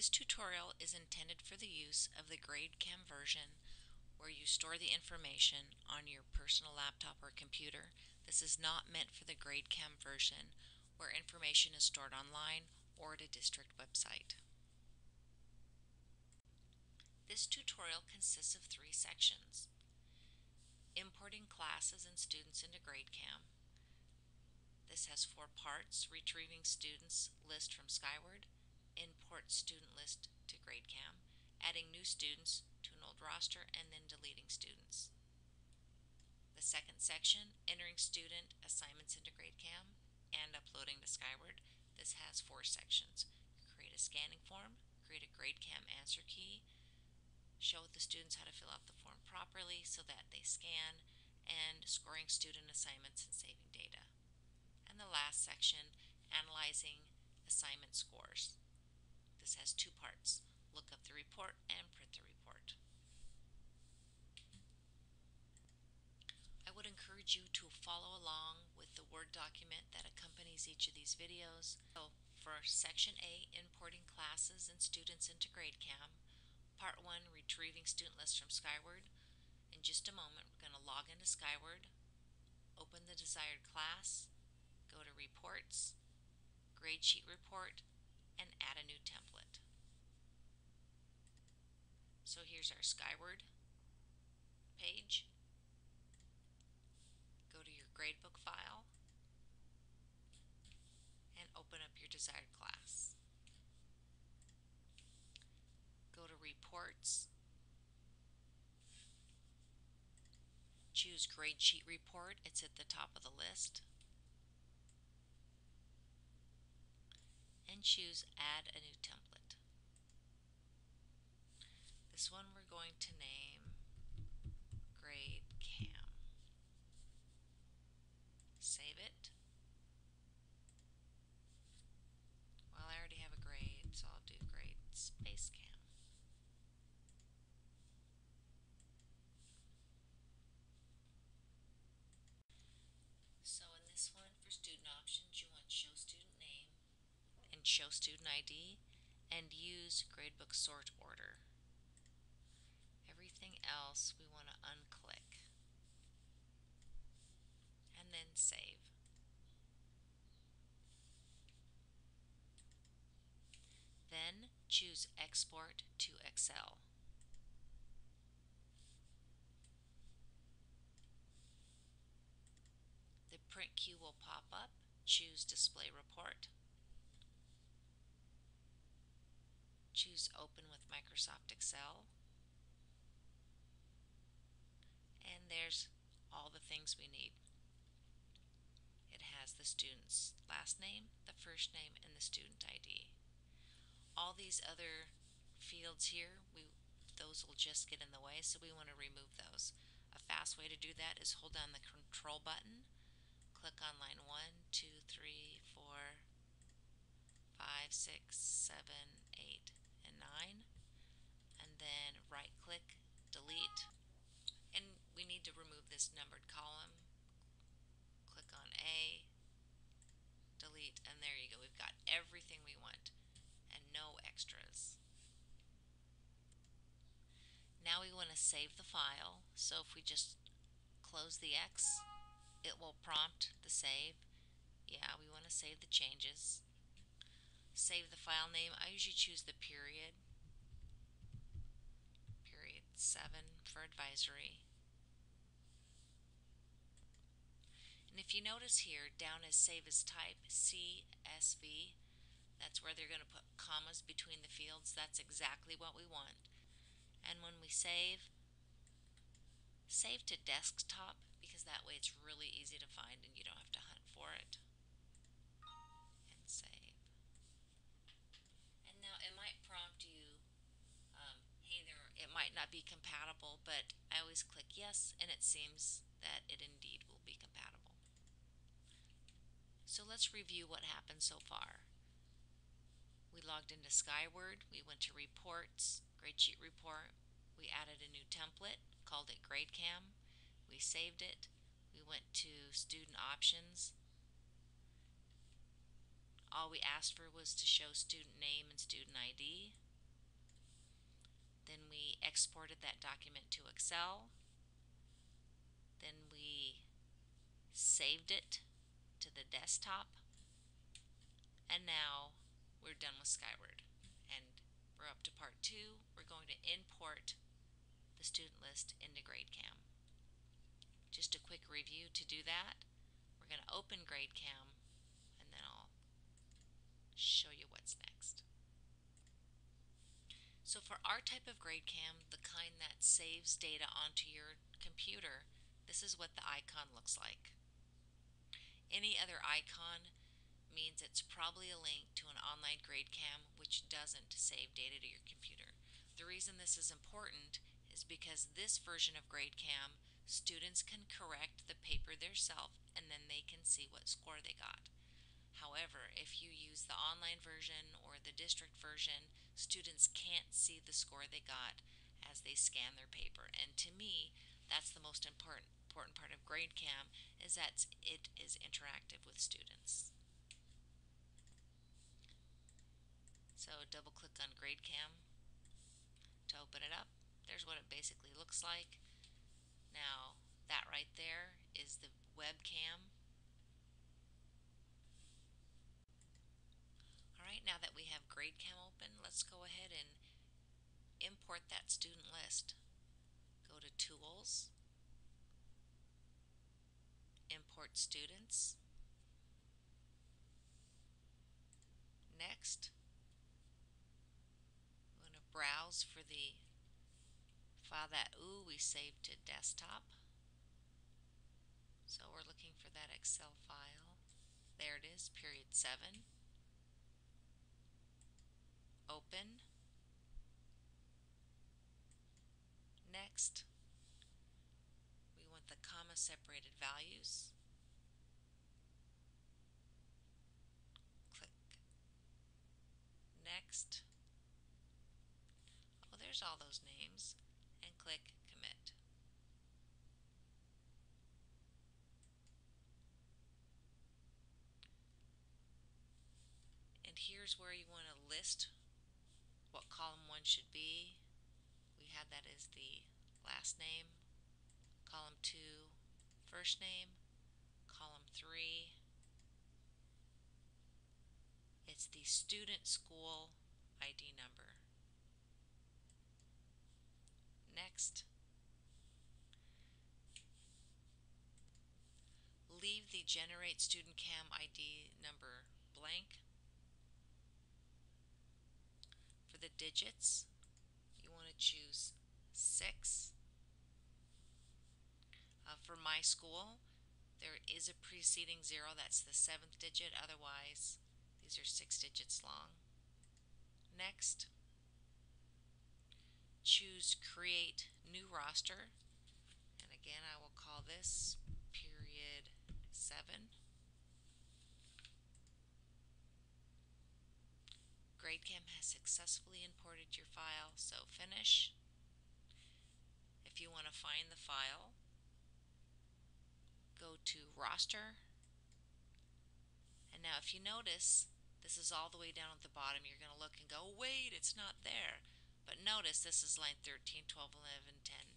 This tutorial is intended for the use of the GradeCam version where you store the information on your personal laptop or computer. This is not meant for the GradeCam version where information is stored online or at a district website. This tutorial consists of 3 sections: importing classes and students into GradeCam. This has 4 parts: retrieving students list from Skyward, import student list to GradeCam, adding new students to an old roster, and then deleting students. The second section, entering student assignments into GradeCam and uploading to Skyward. This has 4 sections: create a scanning form, create a GradeCam answer key, show the students how to fill out the form properly so that they scan, and scoring student assignments and saving data. And the last section, analyzing assignment scores. This has 2 parts: look up the report and print the report. I would encourage you to follow along with the Word document that accompanies each of these videos. So for Section A, importing classes and students into GradeCam, Part 1, retrieving student lists from Skyward. In just a moment, we're going to log into Skyward, open the desired class, go to Reports, Gradesheet Report, and add a new template. So here's our Skyward page. Go to your gradebook file and open up your desired class. Go to Reports, choose Gradesheet Report, it's at the top of the list, and choose Add a New Template. This one we're going to name GradeCam. Save it. Well, I already have a grade, so I'll do grade space cam. So in this one, for student options, you want show student name and show student ID, and use gradebook sort order. Everything else we want to unclick and then save. Then choose Export to Excel. The print queue will pop up. Choose Display Report. Choose Open with Microsoft Excel. And there's all the things we need. It has the student's last name, the first name, and the student ID. All these other fields here, those will just get in the way, so we want to remove those. A fast way to do that is hold down the Control button, click on line 1, 2, 3, 4, 5, 6, 7, 8, and 9, and then right click, delete, and we need to remove this numbered column. Click on A, delete, and there you go. We've got everything we want and no extras. Now we want to save the file, so if we just close the X, it will prompt the save. Yeah, we want to save the changes. Save the file name. I usually choose the period 7 for advisory. And if you notice here, down as Save as Type, CSV, that's where they're going to put commas between the fields. That's exactly what we want. And when we save to desktop, because that way it's really easy to find and you don't have to hunt for it. And save. And now it might prompt you, hey there, it might not be compatible, but I always click yes, and it seems that it indeed will be compatible. So let's review what happened so far. We logged into Skyward, we went to Reports, Gradesheet Report, we added a new template, called it GradeCam, we saved it, we went to Student Options. All we asked for was to show student name and student ID. Then we exported that document to Excel. Then we saved it to the desktop. And now we're done with Skyward. And we're up to part 2. We're going to import the student list into GradeCam. Just a quick review to do that. We're going to open GradeCam, and then I'll show you what's next. So for our type of GradeCam, the kind that saves data onto your computer, this is what the icon looks like. Any other icon means it's probably a link to an online GradeCam which doesn't save data to your computer. The reason this is important is because this version of GradeCam, students can correct the paper themselves and then they can see what score they got. However, if you use the online version or the district version, students can't see the score they got as they scan their paper. And to me, that's the most important part of GradeCam, is that it is interactive with students. So double click on GradeCam to open it up. There's what it basically looks like. Now that right there is the webcam. Alright, now that we have GradeCam open, let's go ahead and import that student list. Go to Tools, Import Students. Next, we're going to browse for the file that we saved to desktop. So we're looking for that Excel file. There it is, period 7. Open. Next, we want the comma separated values. Click Next. Oh, there's all those names. And click Commit. And here's where you want to list what column 1 should be. We have that as the last name, column 2, first name, column 3, it's the student school ID number. Next, leave the generate student cam ID number blank. For the digits, you want to choose 6. For my school, there is a preceding 0, that's the 7th digit, otherwise these are 6 digits long. Next, choose create new roster, and again I will call this period 7. GradeCam has successfully imported your file, so finish. If you want to find the file, go to roster, and now if you notice, this is all the way down at the bottom. You're going to look and go, wait, it's not there. But notice this is line 13, 12, 11, 10,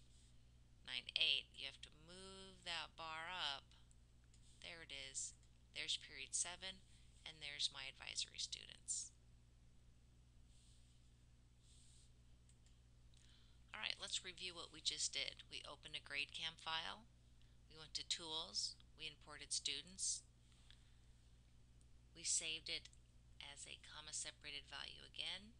9, 8. You have to move that bar up. There it is. There's period 7, and there's my advisory students. Alright, let's review what we just did. We opened a GradeCam file. We went to Tools. We imported students. We saved it as a comma separated value again.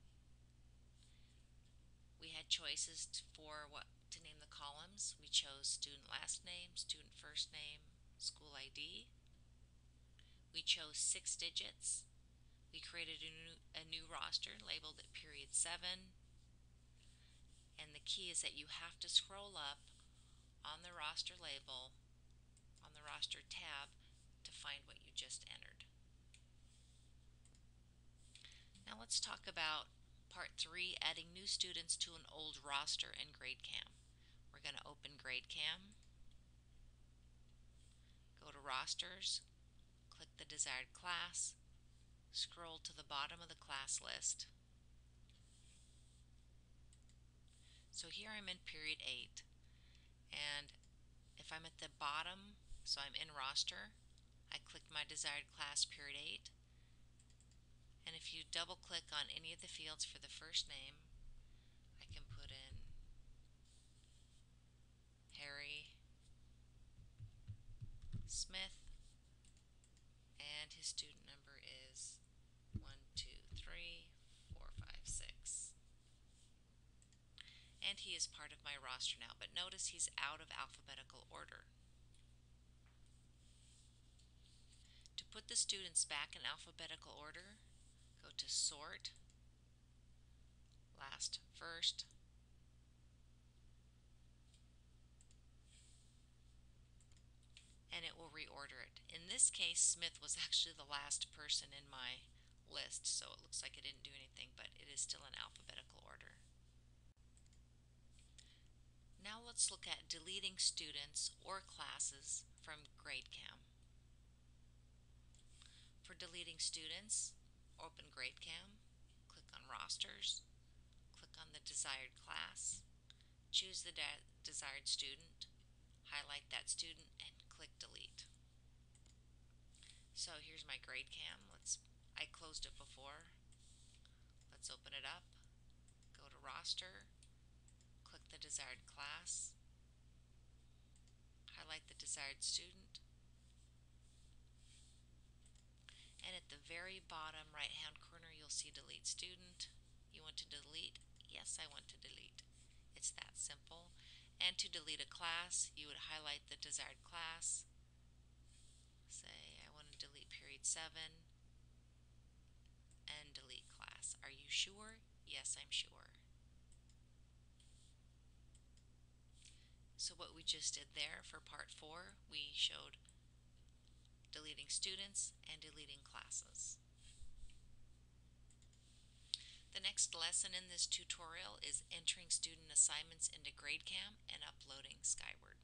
We had choices for what to name the columns. We chose student last name, student first name, school ID. We chose 6 digits. We created a new roster labeled at period 7. And the key is that you have to scroll up on the roster label, on the roster tab, to find what you just entered. Now let's talk about part 3, adding new students to an old roster in GradeCam. We're going to open GradeCam, go to rosters, click the desired class, scroll to the bottom of the class list. So here I'm in period 8, and if I'm at the bottom, so I'm in roster, I click my desired class period 8, and if you double click on any of the fields for the first name, I can put in Harry Smith, and his student number is 1234556. And he is part of my roster now, but notice he's out of alphabetical order. To put the students back in alphabetical order, go to Sort, Last First, and it will reorder it. In this case, Smith was actually the last person in my list, so it looks like it didn't do anything, but it is still in alphabetical order. Now let's look at deleting students or classes from GradeCam. For deleting students, open GradeCam, click on Rosters, click on the desired class, choose the desired student, highlight that student, and click Delete. So here's my GradeCam. I closed it before. Let's open it up, go to Roster, click the desired class, highlight the desired student, and at the very bottom right hand corner you'll see Delete Student. You want to delete? Yes, I want to delete. It's that simple. And to delete a class, you would highlight the desired class, say I want to delete period 7, and delete class. Are you sure? Yes, I'm sure. So what we just did there for part 4, we showed deleting students and deleting classes. The next lesson in this tutorial is entering student assignments into GradeCam and uploading skyward.